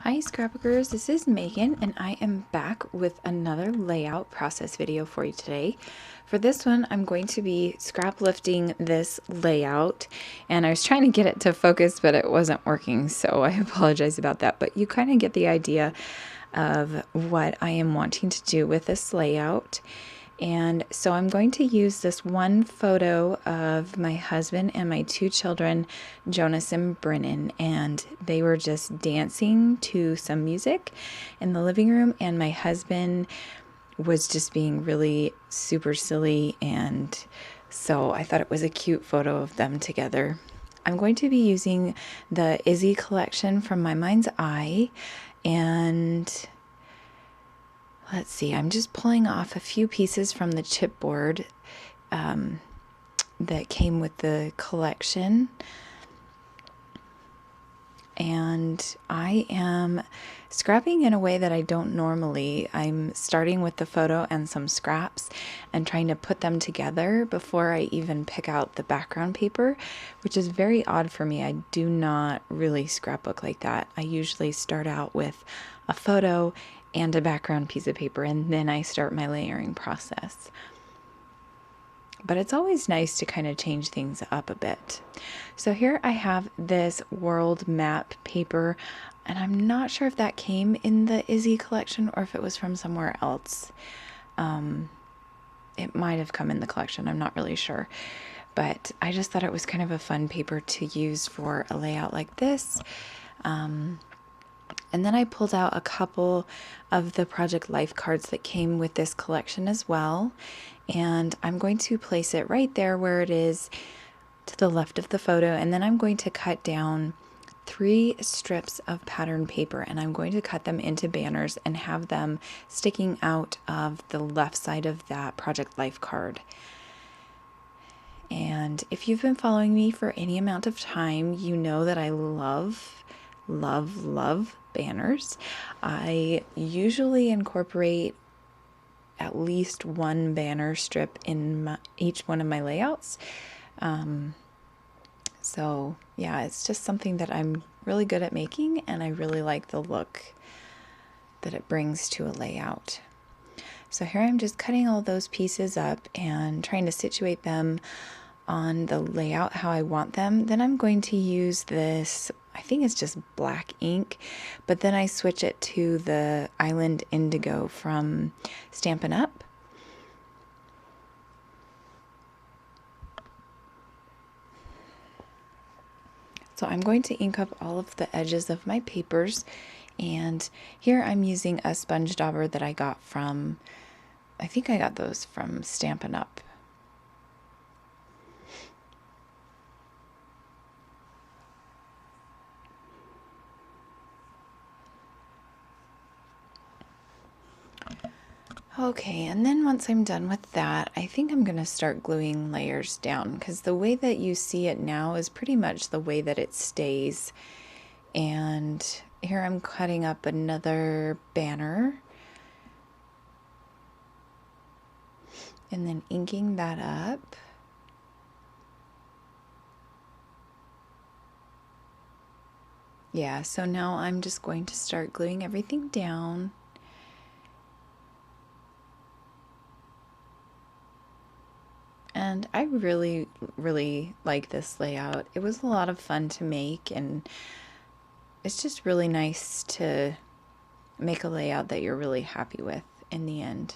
Hi Scrapbookers, this is Megan and I am back with another layout process video for you today. For this one, I'm going to be scrap lifting this layout, and I was trying to get it to focus but it wasn't working, so I apologize about that, but you kind of get the idea of what I am wanting to do with this layout. And so I'm going to use this one photo of my husband and my two children, Jonas and Brennan, and they were just dancing to some music in the living room, and my husband was just being really super silly, and so I thought it was a cute photo of them together. I'm going to be using the Izzy collection from My Mind's Eye, and let's see, I'm just pulling off a few pieces from the chipboard that came with the collection. And I am scrapping in a way that I don't normally. I'm starting with the photo and some scraps and trying to put them together before I even pick out the background paper, which is very odd for me. I do not really scrapbook like that. I usually start out with a photo and a background piece of paper, and then I start my layering process. But it's always nice to kind of change things up a bit. So here I have this world map paper, and I'm not sure if that came in the Izzy collection or if it was from somewhere else. It might have come in the collection, I'm not really sure. But I just thought it was kind of a fun paper to use for a layout like this. And then I pulled out a couple of the Project Life cards that came with this collection as well. And I'm going to place it right there where it is to the left of the photo. And then I'm going to cut down 3 strips of pattern paper, and I'm going to cut them into banners and have them sticking out of the left side of that Project Life card. And if you've been following me for any amount of time, you know that I love banners. I usually incorporate at least one banner strip in each one of my layouts. So yeah, it's just something that I'm really good at making, and I really like the look that it brings to a layout. So here I'm just cutting all those pieces up and trying to situate them on the layout how I want them. Then I'm going to use this, I think it's just black ink, but then I switch it to the Island Indigo from Stampin' Up. So I'm going to ink up all of the edges of my papers, and here I'm using a sponge dauber that I got from, I think I got those from Stampin' Up. Okay, and then once I'm done with that, I think I'm going to start gluing layers down, because the way that you see it now is pretty much the way that it stays. And here I'm cutting up another banner and then inking that up. Yeah, so now I'm just going to start gluing everything down. And I really like this layout. It was a lot of fun to make, and it's just really nice to make a layout that you're really happy with in the end.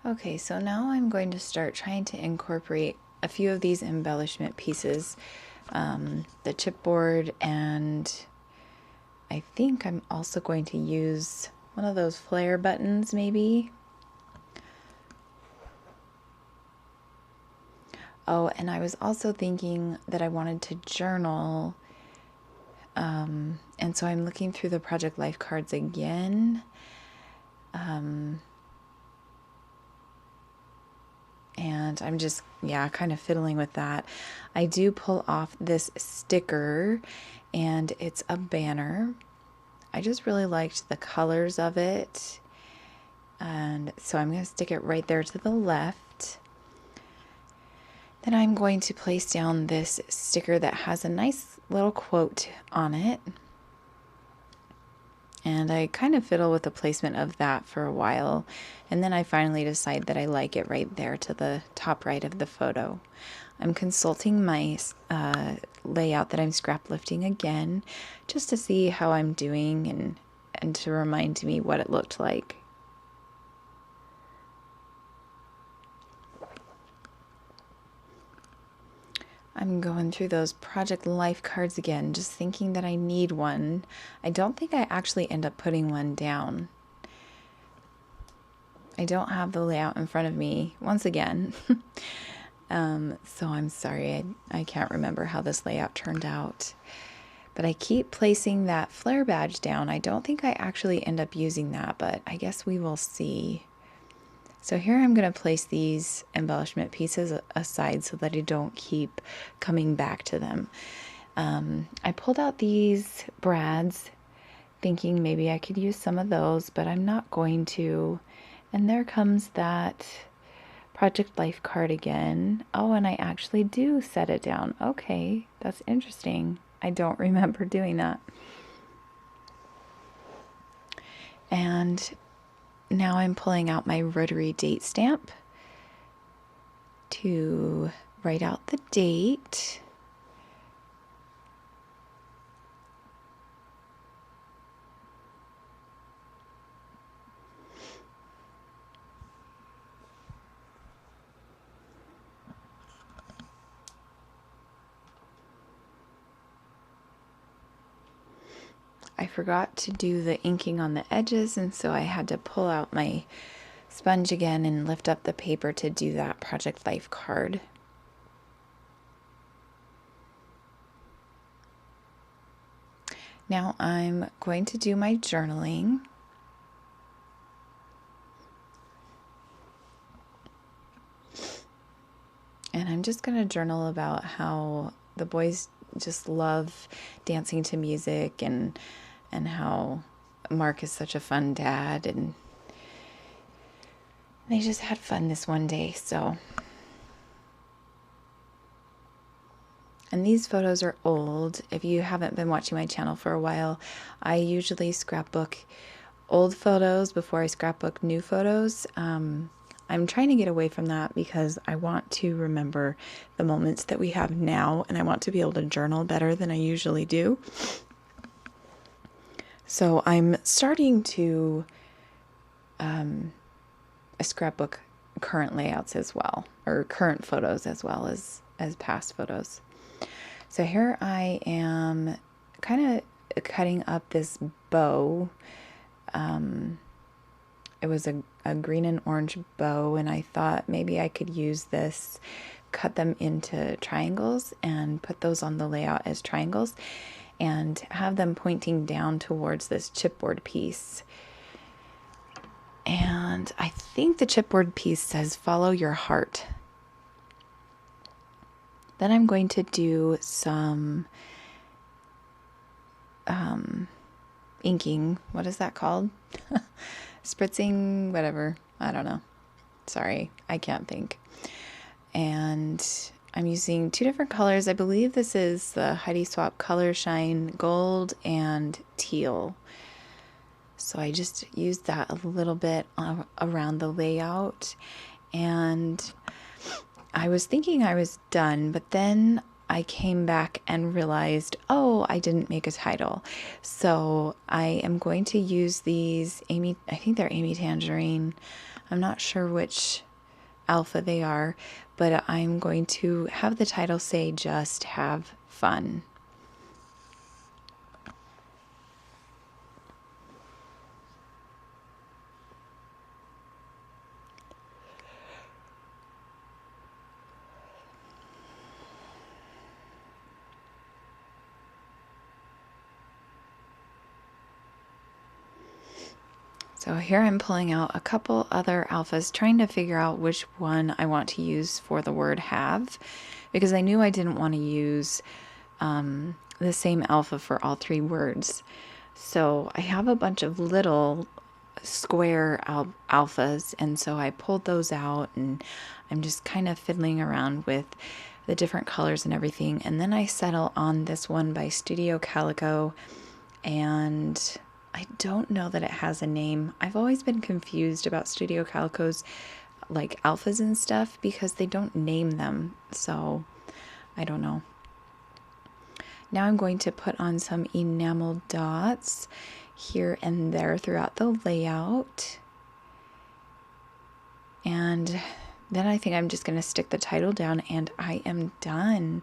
Okay, so now I'm going to start trying to incorporate a few of these embellishment pieces, the chipboard, and I think I'm also going to use one of those flare buttons maybe. Oh, and I was also thinking that I wanted to journal, and so I'm looking through the Project Life cards again. And I'm just, yeah, kind of fiddling with that. I do pull off this sticker, and it's a banner. I just really liked the colors of it, and so I'm going to stick it right there to the left. Then I'm going to place down this sticker that has a nice little quote on it. And I kind of fiddle with the placement of that for a while. And then I finally decide that I like it right there to the top right of the photo. I'm consulting my layout that I'm scrap lifting again, just to see how I'm doing and to remind me what it looked like. I'm going through those project life cards again, just thinking that I need one. I don't think I actually end up putting one down. I don't have the layout in front of me once again. So I'm sorry, I can't remember how this layout turned out. But I keep placing that flare badge down. I don't think I actually end up using that, but I guess we will see. So here I'm going to place these embellishment pieces aside so that I don't keep coming back to them. I pulled out these brads thinking maybe I could use some of those, but I'm not going to. And there comes that Project Life card again. Oh, and I actually do set it down. Okay, that's interesting. I don't remember doing that. And now I'm pulling out my rotary date stamp to write out the date. I forgot to do the inking on the edges, and so I had to pull out my sponge again and lift up the paper to do that Project Life card. Now I'm going to do my journaling. And I'm just going to journal about how the boys just love dancing to music and how Mark is such a fun dad, and they just had fun this one day. So, and these photos are old. If you haven't been watching my channel for a while, I usually scrapbook old photos before I scrapbook new photos. I'm trying to get away from that because I want to remember the moments that we have now, and I want to be able to journal better than I usually do. So I'm starting to scrapbook current layouts as well, or current photos as well as past photos. So here I am kind of cutting up this bow. It was a green and orange bow, and I thought maybe I could use this, cut them into triangles and put those on the layout as triangles and have them pointing down towards this chipboard piece. And I think the chipboard piece says follow your heart. Then I'm going to do some inking. What is that called? Spritzing, whatever. I don't know. Sorry, I can't think. And I'm using two different colors. I believe this is the Heidi Swapp Color Shine Gold and Teal. So I just used that a little bit around the layout. And I was thinking I was done, but then I came back and realized, oh, I didn't make a title. So I am going to use these I think they're Amy Tangerine. I'm not sure which alpha they are, but I'm going to have the title say just have fun. So here I'm pulling out a couple other alphas, trying to figure out which one I want to use for the word have, because I knew I didn't want to use the same alpha for all three words. So I have a bunch of little square alphas, and so I pulled those out, and I'm just kind of fiddling around with the different colors and everything. And then I settle on this one by Studio Calico, and I don't know that it has a name. I've always been confused about Studio Calico's like alphas and stuff because they don't name them, so I don't know. Now I'm going to put on some enamel dots here and there throughout the layout. And then I think I'm just going to stick the title down and I am done.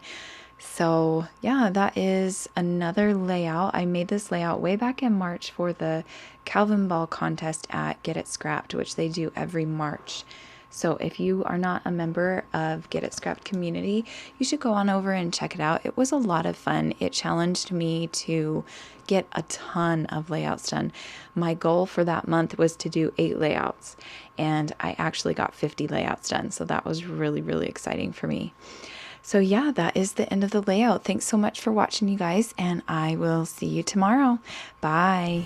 So yeah, that is another layout. I made this layout way back in March for the Calvin Ball contest at Get It Scrapped, which they do every March. So if you are not a member of Get It Scrapped community, you should go on over and check it out. It was a lot of fun. It challenged me to get a ton of layouts done. My goal for that month was to do 8 layouts, and I actually got 50 layouts done. So that was really, really exciting for me. So yeah, that is the end of the layout. Thanks so much for watching, you guys, and I will see you tomorrow. Bye.